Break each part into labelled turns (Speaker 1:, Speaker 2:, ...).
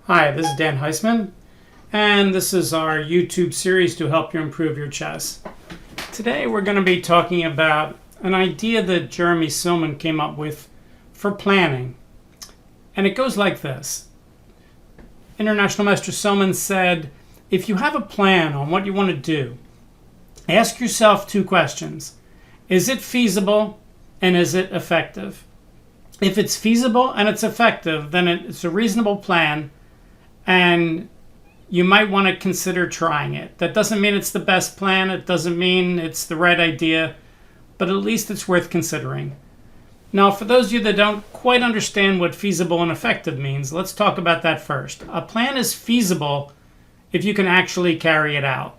Speaker 1: Hi, this is Dan Heisman, and this is our YouTube series to help you improve your chess. Today we're going to be talking about an idea that Jeremy Silman came up with for planning. And it goes like this. International Master Sillman said, if you have a plan on what you want to do, ask yourself two questions. Is it feasible and is it effective? If it's feasible and it's effective, then it's a reasonable plan and you might want to consider trying it. That doesn't mean it's the best plan. It doesn't mean it's the right idea, but at least it's worth considering. Now, for those of you that don't quite understand what feasible and effective means, let's talk about that first. A plan is feasible if you can actually carry it out.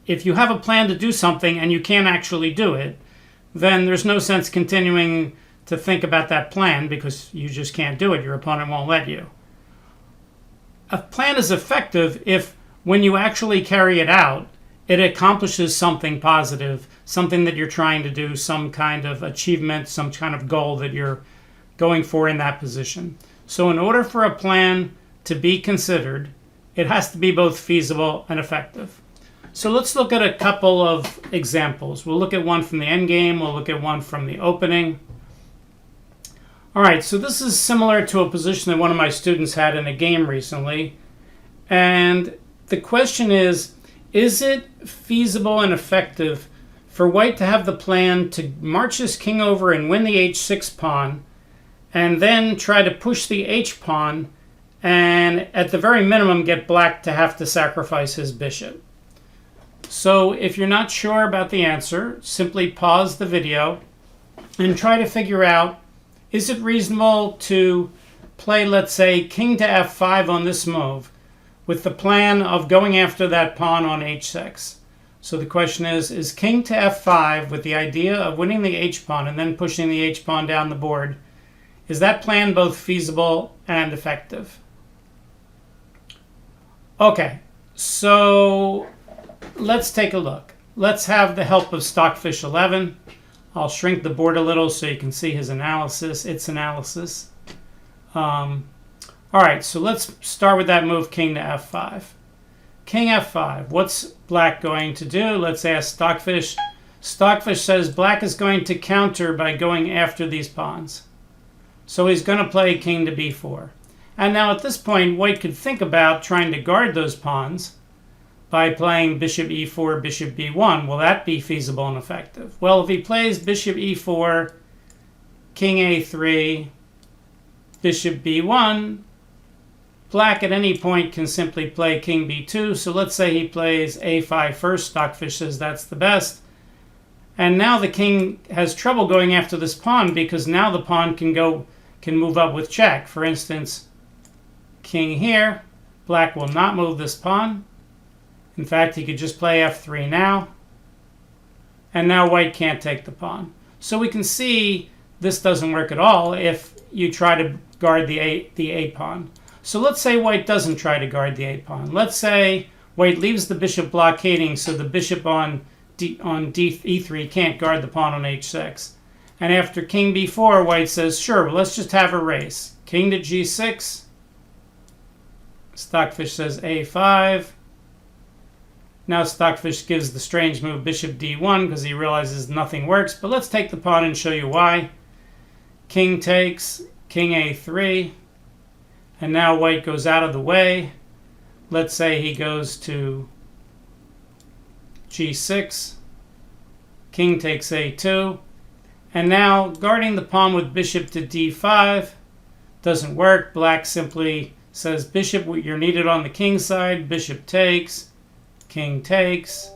Speaker 1: If you have a plan to do something and you can't actually do it, then there's no sense continuing to think about that plan because you just can't do it. Your opponent won't let you. A plan is effective if, when you actually carry it out, it accomplishes something positive, something that you're trying to do, some kind of achievement, some kind of goal that you're going for in that position. So in order for a plan to be considered, it has to be both feasible and effective. So let's look at a couple of examples. We'll look at one from the endgame. We'll look at one from the opening. All right, so this is similar to a position that one of my students had in a game recently. And the question is it feasible and effective for white to have the plan to march his king over and win the h6 pawn, and then try to push the h pawn, and at the very minimum get black to have to sacrifice his bishop? So if you're not sure about the answer, simply pause the video and try to figure out, is it reasonable to play, let's say, king to f5 on this move with the plan of going after that pawn on h6? So the question is king to f5 with the idea of winning the h-pawn and then pushing the h-pawn down the board, is that plan both feasible and effective? Okay, so let's take a look. Let's have the help of Stockfish 11. I'll shrink the board a little so you can see his analysis, its analysis. All right, so let's start with that move, king to f5. King f5, what's black going to do? Let's ask Stockfish. Stockfish says black is going to counter by going after these pawns. So he's going to play king to b4. And now at this point, white could think about trying to guard those pawns by playing bishop e4, bishop b1. Will that be feasible and effective? Well, if he plays bishop e4, king a3, bishop b1, black at any point can simply play king b2. So let's say he plays a5 first. Stockfish says that's the best. And now the king has trouble going after this pawn because now the pawn can move up with check. For instance, king here. Black will not move this pawn. In fact, he could just play f3 now. And now white can't take the pawn. So we can see this doesn't work at all if you try to guard the a pawn. So let's say white doesn't try to guard the a pawn. Let's say white leaves the bishop blockading so the bishop on e3 can't guard the pawn on h6. And after king b4, white says, sure, well, let's just have a race. King to g6. Stockfish says a5. Now Stockfish gives the strange move bishop d1 because he realizes nothing works. But let's take the pawn and show you why. King takes, king a3. And now white goes out of the way. Let's say he goes to g6. King takes a2. And now guarding the pawn with bishop to d5 doesn't work. Black simply says, bishop, you're needed on the king side. Bishop takes. King takes.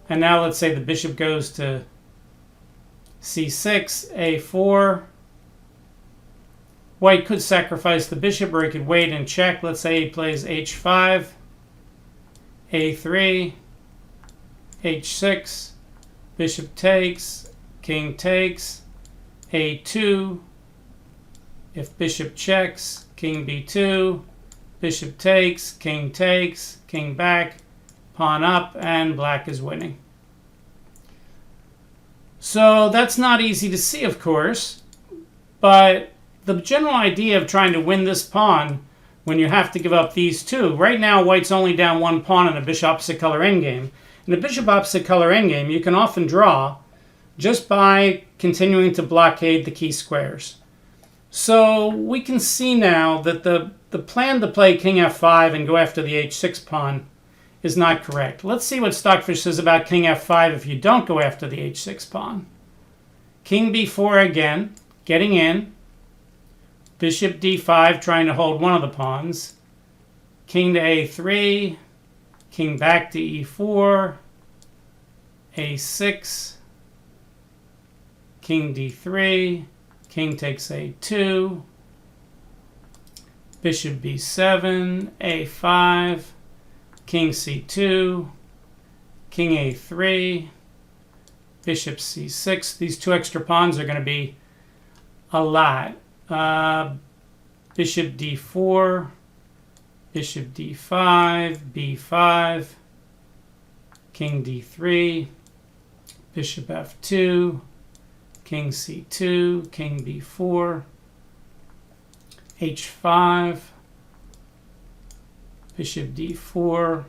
Speaker 1: And now let's say the bishop goes to c6, a4. White could sacrifice the bishop, or he could wait and check. Let's say he plays h5, a3, h6, bishop takes, king takes, a2. If bishop checks, king b2, bishop takes, king back, pawn up, and black is winning. So that's not easy to see, of course, but the general idea of trying to win this pawn when you have to give up these two. Right now, white's only down one pawn in a bishop opposite color endgame. In a bishop opposite color endgame, you can often draw just by continuing to blockade the key squares. So we can see now that the plan to play king f5 and go after the h6 pawn is not correct. Let's see what Stockfish says about king f5 if you don't go after the h6 pawn. King b4 again, getting in. Bishop d5, trying to hold one of the pawns. King to a3, king back to e4, a6, king d3, king takes a2, bishop b7, a5, king c2, king a3, bishop c6. These two extra pawns are going to be a lot. Bishop d4, bishop d5, b5, king d3, bishop f2, king c2, king b4, h5, bishop d4,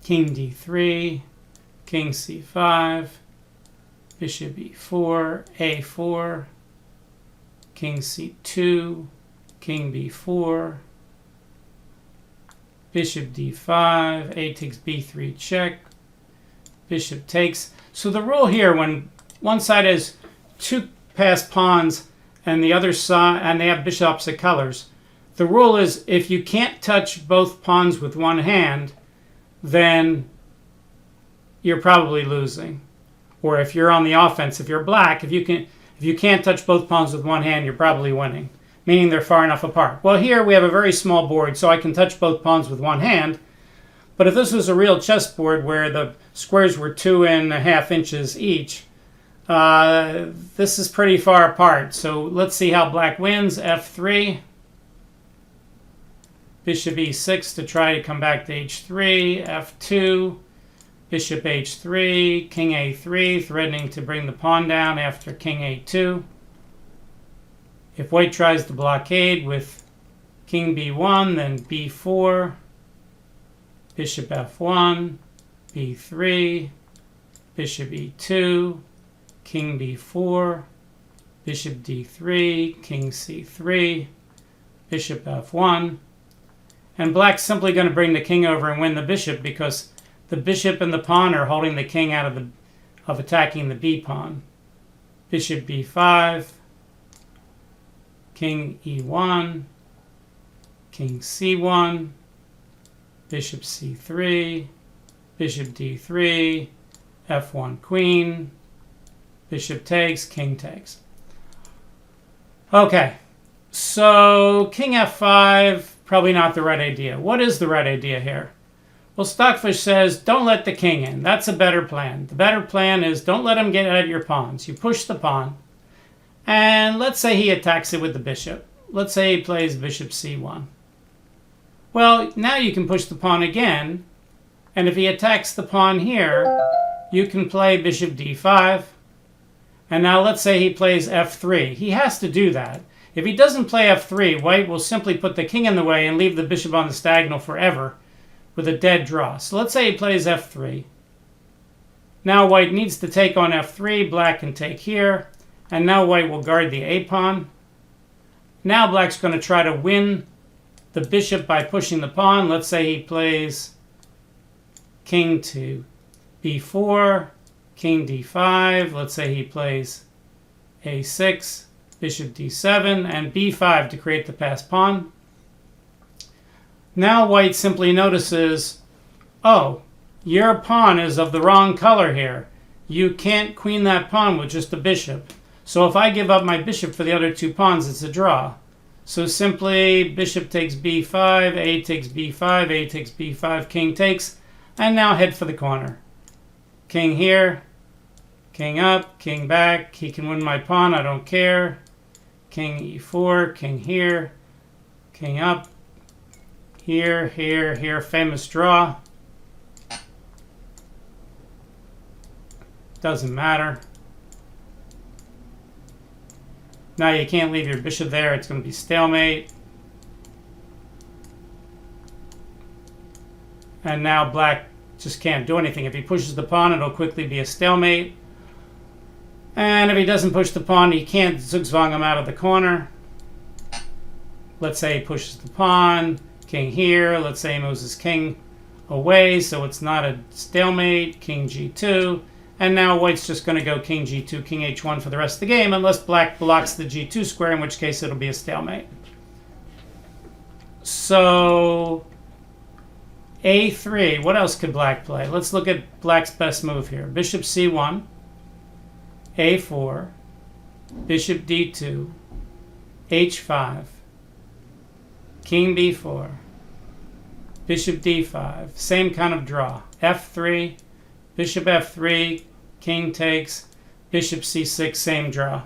Speaker 1: king d3, king c5, bishop e4, a4, king c2, king b4, bishop d5, a takes b3 check, bishop takes. So the rule here, when one side has two passed pawns and the other side, and they have bishop opposite colors, the rule is if you can't touch both pawns with one hand, then you're probably losing. Or if you're on the offense, if you're black, if you can't touch both pawns with one hand, you're probably winning, meaning they're far enough apart. Well, here we have a very small board, so I can touch both pawns with one hand. But if this was a real chessboard where the squares were 2.5 inches each, this is pretty far apart. So let's see how black wins. F3, bishop e6 to try to come back to h3, f2, bishop h3, king a3, threatening to bring the pawn down after king a2. If white tries to blockade with king b1, then b4, bishop f1, b3, bishop e2, king b4, bishop d3, king c3, bishop f1. And black's simply going to bring the king over and win the bishop because the bishop and the pawn are holding the king out of attacking the b pawn. Bishop b5, king e1, king c1, bishop c3, bishop d3, f1 queen, bishop takes, king takes. Okay, so king f5, probably not the right idea. What is the right idea here? Well, Stockfish says, don't let the king in. That's a better plan. The better plan is don't let him get at your pawns. You push the pawn, and let's say he attacks it with the bishop. Let's say he plays bishop c1. Well, now you can push the pawn again, and if he attacks the pawn here, you can play bishop d5. And now let's say he plays f3. He has to do that. If he doesn't play f3, white will simply put the king in the way and leave the bishop on the diagonal forever with a dead draw. So let's say he plays f3. Now white needs to take on f3. Black can take here. And now white will guard the a pawn. Now black's going to try to win the bishop by pushing the pawn. Let's say he plays king to b4, king d5. Let's say he plays a6, bishop d7, and b5 to create the passed pawn. Now white simply notices, oh, your pawn is of the wrong color here. You can't queen that pawn with just a bishop. So if I give up my bishop for the other two pawns, it's a draw. So simply bishop takes b5, a takes b5, a takes b5, king takes, and now head for the corner. King here, king up, king back. He can win my pawn, I don't care. King e4, king here, king up, here, here, here, famous draw. Doesn't matter. Now you can't leave your bishop there, it's going to be stalemate. And now black just can't do anything. If he pushes the pawn, it'll quickly be a stalemate. And if he doesn't push the pawn, he can't zugzwang him out of the corner. Let's say he pushes the pawn, king here. Let's say he moves his king away, so it's not a stalemate. King g2. And now white's just going to go king g2, king h1 for the rest of the game, unless black blocks the g2 square, in which case it'll be a stalemate. So a3, what else could black play? Let's look at black's best move here. Bishop c1, a4, bishop d2, h5, king b4, bishop d5, same kind of draw. f3, bishop f3, king takes, bishop c6, same draw.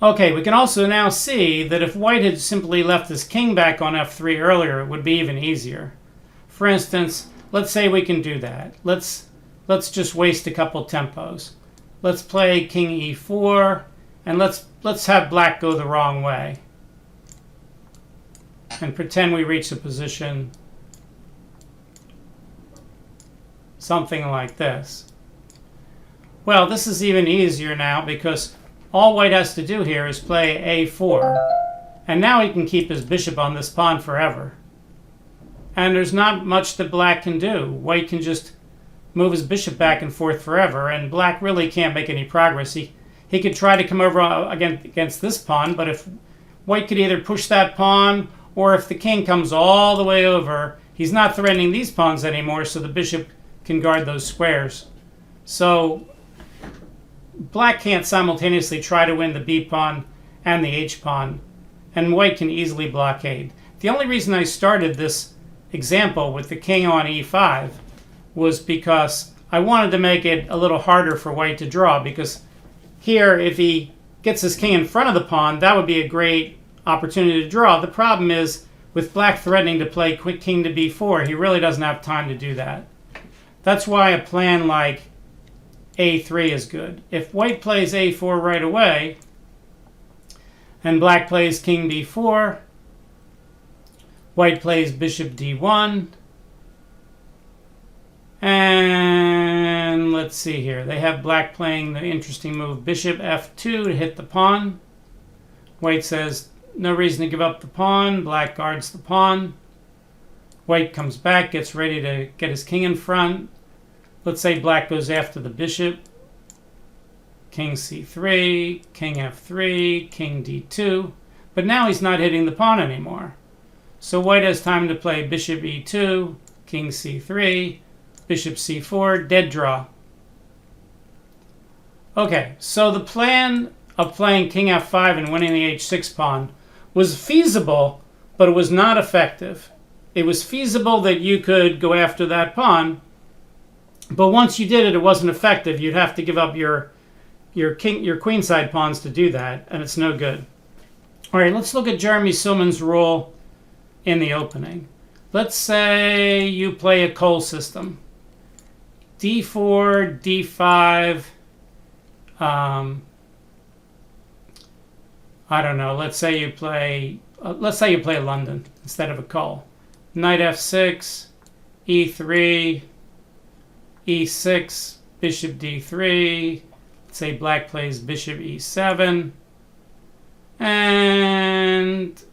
Speaker 1: Okay, we can also now see that if white had simply left his king back on f3 earlier, it would be even easier. For instance, let's say we can do that. Let's just waste a couple tempos. Let's play king e4, and let's have black go the wrong way. And pretend we reach a position something like this. Well, this is even easier now because all white has to do here is play a4. And now he can keep his bishop on this pawn forever. And there's not much that black can do. White can just move his bishop back and forth forever, and black really can't make any progress. He could try to come over against this pawn, but if white could either push that pawn, or if the king comes all the way over, he's not threatening these pawns anymore, so the bishop can guard those squares. So black can't simultaneously try to win the b pawn and the h pawn, and white can easily blockade. The only reason I started this example with the king on e5 was because I wanted to make it a little harder for white to draw, because here, if he gets his king in front of the pawn, that would be a great opportunity to draw. The problem is, with black threatening to play quick king to b4, he really doesn't have time to do that. That's why a plan like a3 is good. If white plays a4 right away, and black plays king b4, white plays bishop d1, and let's see here. They have black playing the interesting move bishop f2 to hit the pawn. White says, no reason to give up the pawn. Black guards the pawn. White comes back, gets ready to get his king in front. Let's say black goes after the bishop. King c3, king f3, king d2. But now he's not hitting the pawn anymore. So white has time to play bishop e2, king c3, bishop c4, dead draw. Okay, so the plan of playing king f5 and winning the h6 pawn was feasible, but it was not effective. It was feasible that you could go after that pawn, but once you did it, it wasn't effective. You'd have to give up your queenside pawns to do that, and it's no good. All right, let's look at Jeremy Silman's rule in the opening. Let's say you play a Cole system. d4, d5, I don't know, let's say you play London instead of a Cole. Knight f6, e3, e6, bishop d3. Let's say black plays bishop e7. And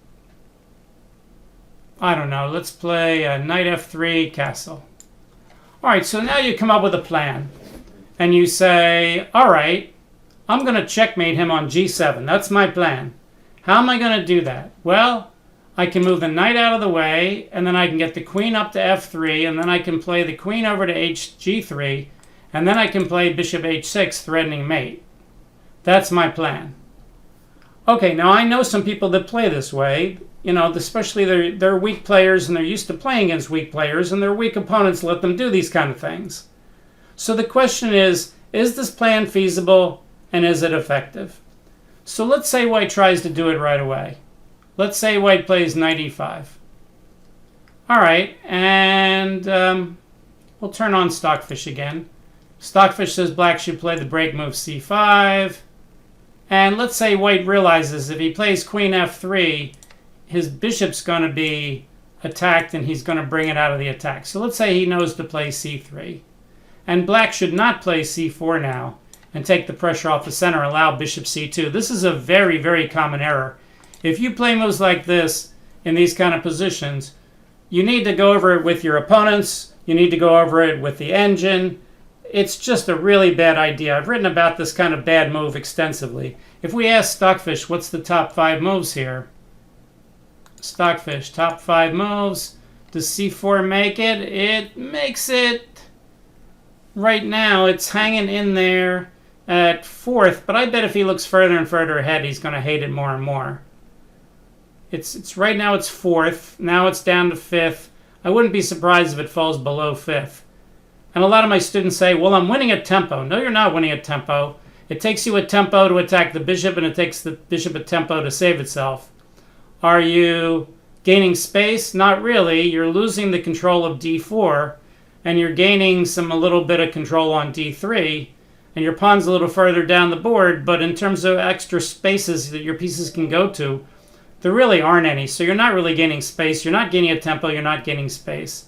Speaker 1: I don't know, let's play knight f3, castle. All right, so now you come up with a plan. And you say, all right, I'm going to checkmate him on g7. That's my plan. How am I going to do that? Well, I can move the knight out of the way, and then I can get the queen up to f3, and then I can play the queen over to g3, and then I can play bishop h6, threatening mate. That's my plan. Okay, now I know some people that play this way. You know, especially they're weak players, and they're used to playing against weak players, and their weak opponents let them do these kind of things. So the question is this plan feasible, and is it effective? So let's say white tries to do it right away. Let's say white plays knight e5. All right, and we'll turn on Stockfish again. Stockfish says black should play the break move c5. And let's say white realizes if he plays queen f3, his bishop's going to be attacked and he's going to bring it out of the attack. So let's say he knows to play c3. And black should not play c4 now and take the pressure off the center, allow bishop c2. This is a very, very common error. If you play moves like this in these kind of positions, you need to go over it with your opponents. You need to go over it with the engine. It's just a really bad idea. I've written about this kind of bad move extensively. If we ask Stockfish, what's the top 5 moves here? Stockfish, top 5 moves. Does c4 make it? It makes it. Right now, it's hanging in there at 4th, but I bet if he looks further and further ahead, he's going to hate it more and more. It's right now it's 4th. Now it's down to 5th. I wouldn't be surprised if it falls below 5th. And a lot of my students say, well, I'm winning at tempo. No, you're not winning at tempo. It takes you a tempo to attack the bishop, and it takes the bishop a tempo to save itself. Are you gaining space? Not really. You're losing the control of d4, and you're gaining a little bit of control on d3, and your pawn's a little further down the board, but in terms of extra spaces that your pieces can go to, there really aren't any. So you're not really gaining space. You're not gaining a tempo. You're not gaining space.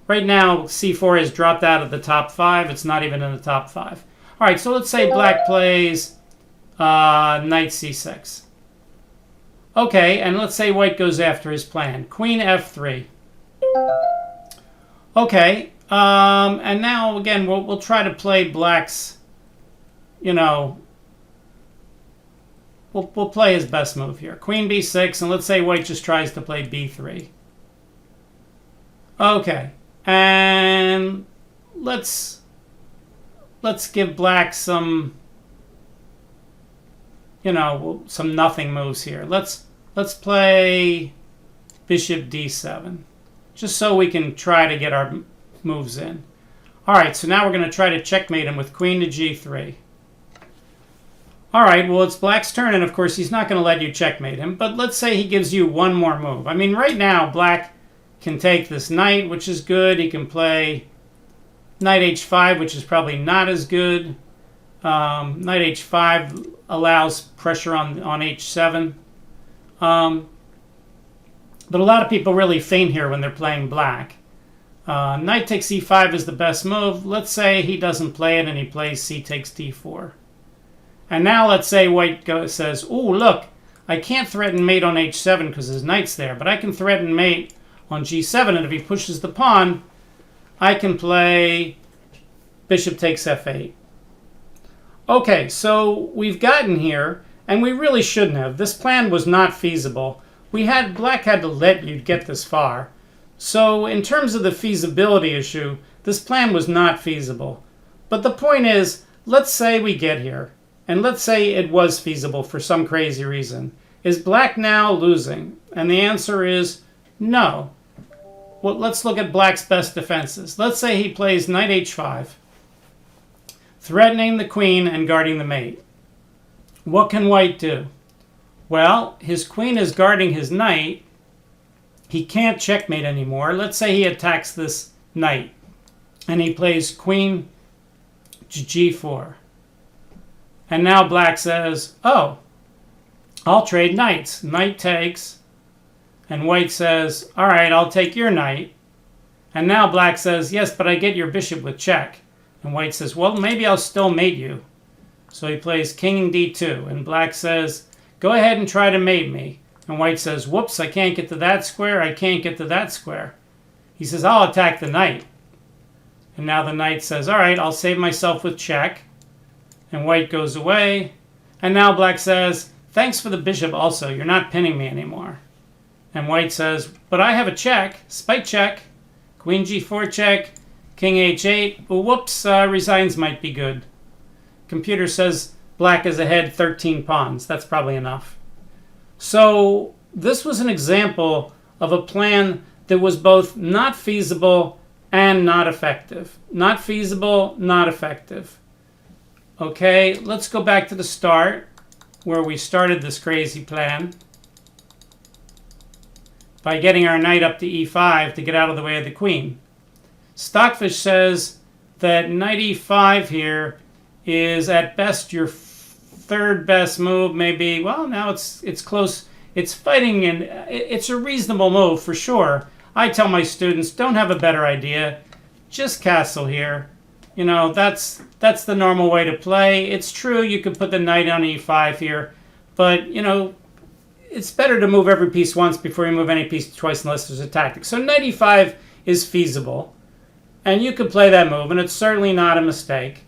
Speaker 1: Right now, c4 has dropped out of the top 5. It's not even in the top 5. All right, so let's say black plays knight c6. Okay, and let's say white goes after his plan. Queen f3. Okay, and now, again, we'll try to play black's, we'll play his best move here. Queen b6, and let's say white just tries to play b3. Okay, and let's give black some, some nothing moves here. Let's play bishop d7, just so we can try to get our moves in. All right, so now we're going to try to checkmate him with queen to g3. All right, well, it's black's turn, and of course, he's not going to let you checkmate him, but let's say he gives you one more move. I mean, right now, black can take this knight, which is good. He can play knight h5, which is probably not as good. Knight h5 allows pressure on h7. But a lot of people really faint here when they're playing black. Knight takes e5 is the best move. Let's say he doesn't play it and he plays c takes d4. And now let's say white says, ooh, look, I can't threaten mate on h7 because his knight's there, but I can threaten mate on g7, and if he pushes the pawn, I can play bishop takes f8. Okay, so we've gotten here, and we really shouldn't have. This plan was not feasible. Black had to let you get this far. So in terms of the feasibility issue, this plan was not feasible. But the point is, let's say we get here, and let's say it was feasible for some crazy reason. Is black now losing? And the answer is no. Well, let's look at black's best defenses. Let's say he plays knight h5, threatening the queen and guarding the mate. What can white do? Well, his queen is guarding his knight. He can't checkmate anymore. Let's say he attacks this knight, and he plays queen to g4. And now black says, oh, I'll trade knights. Knight takes. And white says, all right, I'll take your knight. And now black says, yes, but I get your bishop with check. And white says, well, maybe I'll still mate you. So he plays king d2. And black says, go ahead and try to mate me. And white says, whoops, I can't get to that square. I can't get to that square. He says, I'll attack the knight. And now the knight says, all right, I'll save myself with check. And white goes away. And now black says, thanks for the bishop also. You're not pinning me anymore. And white says, but I have a check. Spike check. Queen g4 check. King h8. Well, whoops, resigns might be good. Computer says black is ahead 13 pawns. That's probably enough. So this was an example of a plan that was both not feasible and not effective. Not feasible, not effective. Okay, let's go back to the start where we started this crazy plan by getting our knight up to e5 to get out of the way of the queen. Stockfish says that knight e5 here is at best your third best move, maybe. Well, now it's close. It's fighting, and it's a reasonable move for sure. I tell my students, don't have a better idea. Just castle here. You know, that's the normal way to play. It's true you could put the knight on e5 here, but, you know, it's better to move every piece once before you move any piece twice unless there's a tactic. So knight e5 is feasible, and you could play that move, and it's certainly not a mistake.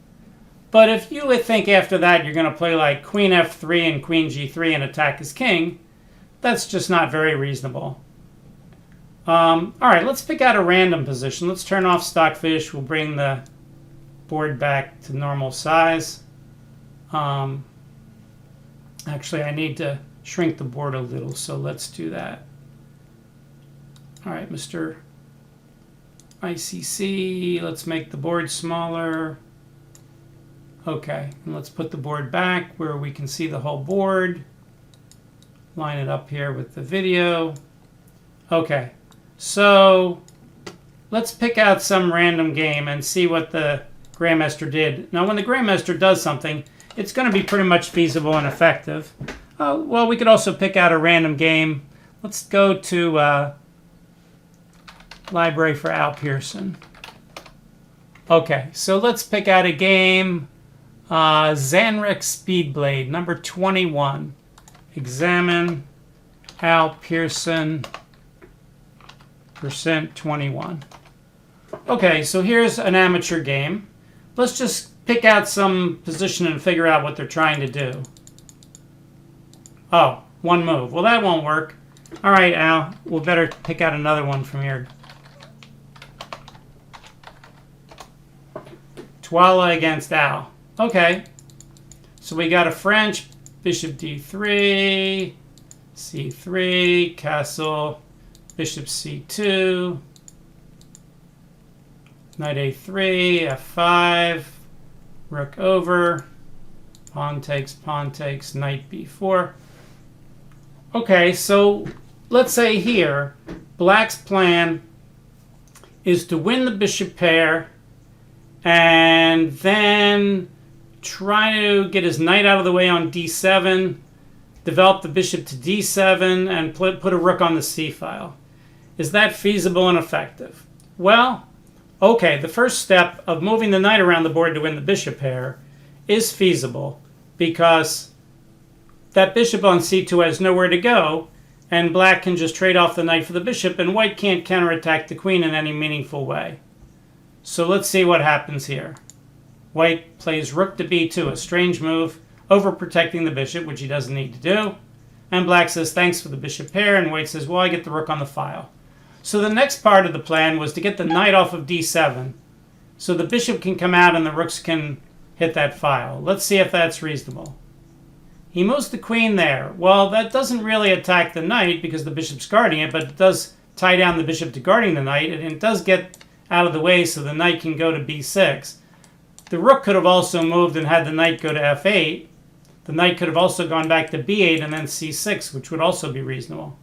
Speaker 1: But if you would think after that you're going to play like queen f3 and queen g3 and attack his king, that's just not very reasonable. All right, let's pick out a random position. Let's turn off stockfish. We'll bring the board back to normal size. Actually, I need to shrink the board a little, so let's do that. All right, Mr. ICC, let's make the board smaller. Okay, and let's put the board back where we can see the whole board. Line it up here with the video. Okay, so let's pick out some random game and see what the Grandmaster did. Now, when the Grandmaster does something, it's going to be pretty much feasible and effective. Well, we could also pick out a random game. Let's go to Library for Al Pearson. Okay, so let's pick out a game. Zanric Speedblade, number 21. Examine Al Pearson, %21. Okay, so here's an amateur game. Let's just pick out some position and figure out what they're trying to do. Oh, one move. Well, that won't work. All right, Al, we'll better pick out another one from here. Twala against Al. Okay, so we got a French, bishop d3, c3, castle, bishop c2, knight a3, f5, rook over, pawn takes, knight b4. Okay, so let's say here, black's plan is to win the bishop pair and then try to get his knight out of the way on d7, develop the bishop to d7, and put a rook on the c file. Is that feasible and effective? Well, okay, the first step of moving the knight around the board to win the bishop pair is feasible because that bishop on c2 has nowhere to go, and black can just trade off the knight for the bishop, and white can't counterattack the queen in any meaningful way. So let's see what happens here. White plays rook to b2, a strange move, overprotecting the bishop, which he doesn't need to do. And black says, thanks for the bishop pair, and white says, well, I get the rook on the file. So the next part of the plan was to get the knight off of d7, so the bishop can come out and the rooks can hit that file. Let's see if that's reasonable. He moves the queen there. Well, that doesn't really attack the knight because the bishop's guarding it, but it does tie down the bishop to guarding the knight, and it does get out of the way so the knight can go to b6. The rook could have also moved and had the knight go to f8. The knight could have also gone back to b8 and then c6, which would also be reasonable.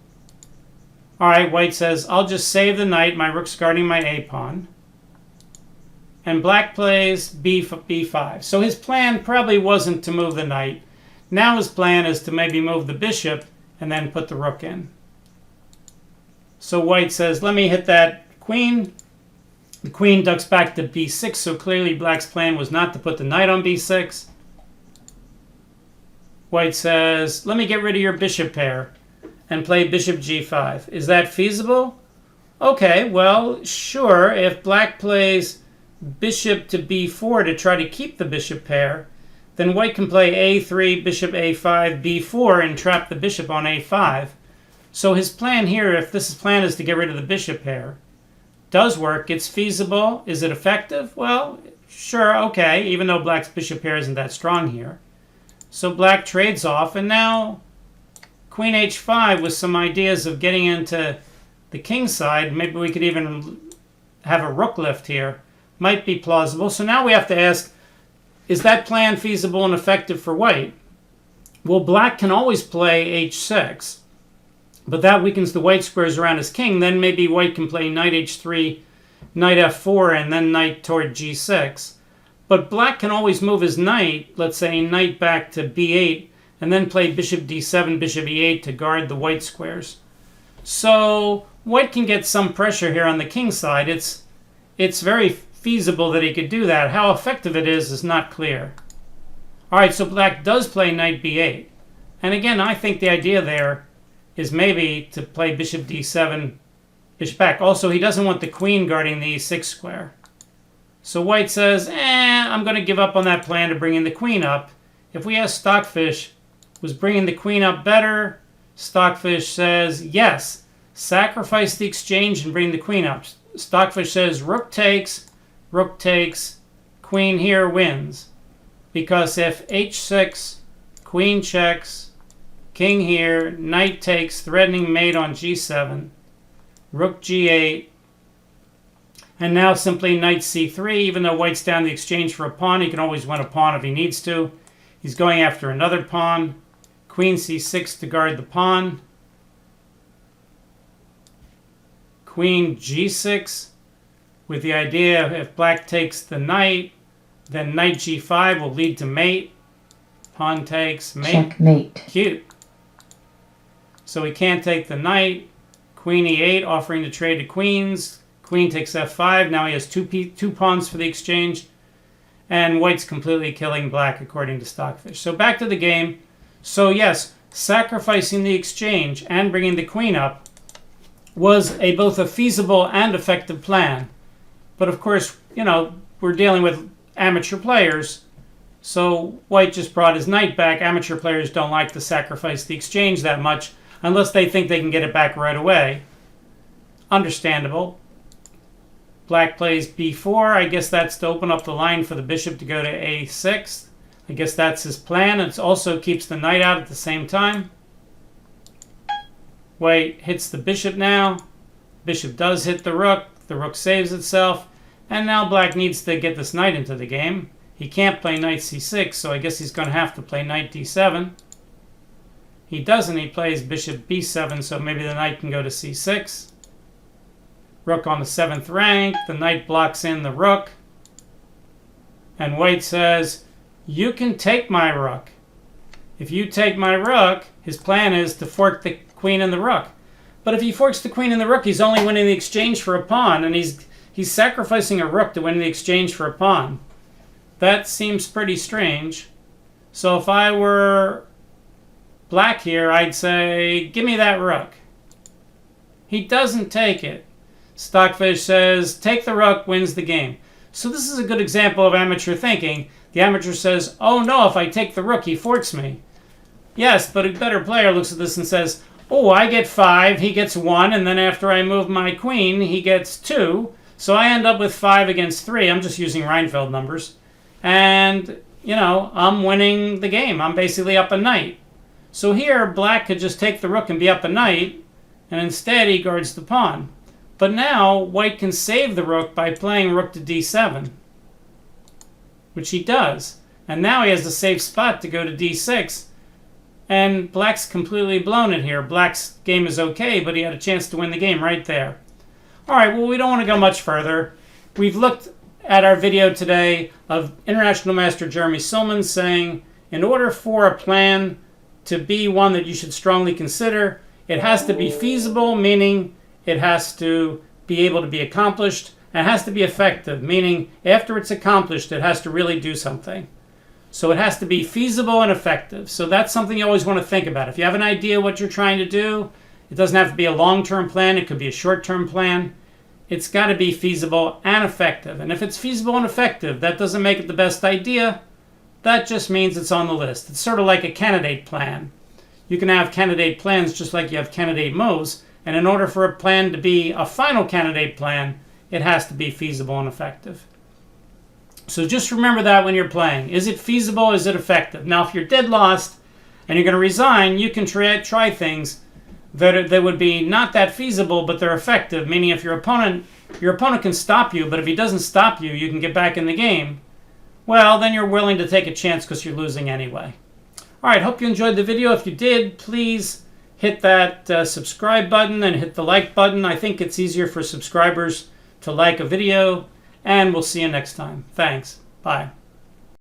Speaker 1: All right, white says, I'll just save the knight. My rook's guarding my a-pawn. And black plays b5. So his plan probably wasn't to move the knight. Now his plan is to maybe move the bishop and then put the rook in. So white says, let me hit that queen. The queen ducks back to b6, so clearly black's plan was not to put the knight on b6. White says, let me get rid of your bishop pair and play bishop g5. Is that feasible? Okay, well, sure. If black plays bishop to b4 to try to keep the bishop pair, then white can play a3, bishop a5, b4, and trap the bishop on a5. So his plan here, if this plan is to get rid of the bishop pair, does work. It's feasible. Is it effective? Well, sure, okay, even though black's bishop pair isn't that strong here. So black trades off, and now queen h5 with some ideas of getting into the king side. Maybe we could even have a rook lift here. Might be plausible. So now we have to ask, is that plan feasible and effective for white? Well, black can always play h6. But that weakens the white squares around his king. Then maybe white can play knight h3, knight f4, and then knight toward g6. But black can always move his knight, let's say knight back to b8, and then play bishop d7, bishop e8 to guard the white squares. So White can get some pressure here on the king side. It's very feasible that he could do that. How effective it is not clear. All right, so black does play knight b8. And again, I think the idea there is maybe to play bishop d7, bishop back. Also, he doesn't want the queen guarding the e6 square. So white says, I'm going to give up on that plan to bring in the queen up. If we ask Stockfish, was bringing the queen up better? Stockfish says, yes. Sacrifice the exchange and bring the queen up. Stockfish says, rook takes, queen here wins. Because if h6, queen checks, king here, knight takes, threatening mate on g7, rook g8, and now simply knight c3. Even though white's down the exchange for a pawn, he can always win a pawn if he needs to. He's going after another pawn. Queen c6 to guard the pawn. Queen g6 with the idea if black takes the knight, then knight g5 will lead to mate. Pawn takes, mate.
Speaker 2: Checkmate.
Speaker 1: Cute. So he can't take the knight. Queen e8 offering to trade to queens. Queen takes f5. Now he has two pawns for the exchange. And white's completely killing black according to Stockfish. So back to the game. So yes, sacrificing the exchange and bringing the queen up was both a feasible and effective plan. But of course, we're dealing with amateur players. So white just brought his knight back. Amateur players don't like to sacrifice the exchange that much unless they think they can get it back right away. Understandable. Black plays b4. I guess that's to open up the line for the bishop to go to a6. I guess that's his plan. It also keeps the knight out at the same time. White hits the bishop now. Bishop does hit the rook. The rook saves itself. And now black needs to get this knight into the game. He can't play knight c6, so I guess he's going to have to play knight d7. He doesn't. He plays bishop b7, so maybe the knight can go to c6. Rook on the 7th rank. The knight blocks in the rook. And white says, you can take my rook. If you take my rook, his plan is to fork the queen and the rook. But if he forks the queen and the rook, he's only winning the exchange for a pawn, and he's sacrificing a rook to win the exchange for a pawn. That seems pretty strange. So if I were black here, I'd say, give me that rook. He doesn't take it. Stockfish says, take the rook, wins the game. So this is a good example of amateur thinking. The amateur says, oh no, if I take the rook, he forks me. Yes, but a better player looks at this and says, oh, I get 5, he gets 1, and then after I move my queen, he gets 2. So I end up with 5 against 3. I'm just using Reinfeld numbers. And, I'm winning the game. I'm basically up a knight. So here, black could just take the rook and be up a knight, and instead he guards the pawn. But now, white can save the rook by playing rook to d7, which he does. And now he has a safe spot to go to d6, and black's completely blown it here. Black's game is okay, but he had a chance to win the game right there. All right, well, we don't want to go much further. We've looked at our video today of International Master Jeremy Silman saying, in order for a plan to be one that you should strongly consider, it has to be feasible, meaning it has to be able to be accomplished, and it has to be effective, meaning after it's accomplished, it has to really do something. So it has to be feasible and effective. So that's something you always want to think about. If you have an idea what you're trying to do, it doesn't have to be a long-term plan. It could be a short-term plan. It's got to be feasible and effective. And if it's feasible and effective, that doesn't make it the best idea. That just means it's on the list. It's sort of like a candidate plan. You can have candidate plans just like you have candidate moves. And in order for a plan to be a final candidate plan, it has to be feasible and effective. So just remember that when you're playing. Is it feasible? Is it effective? Now, if you're dead lost and you're going to resign, you can try things that would be not that feasible, but they're effective. Meaning, if your opponent can stop you, but if he doesn't stop you, you can get back in the game. Well, then you're willing to take a chance because you're losing anyway. All right, hope you enjoyed the video. If you did, please hit that subscribe button and hit the like button. I think it's easier for subscribers to like a video. And we'll see you next time. Thanks. Bye.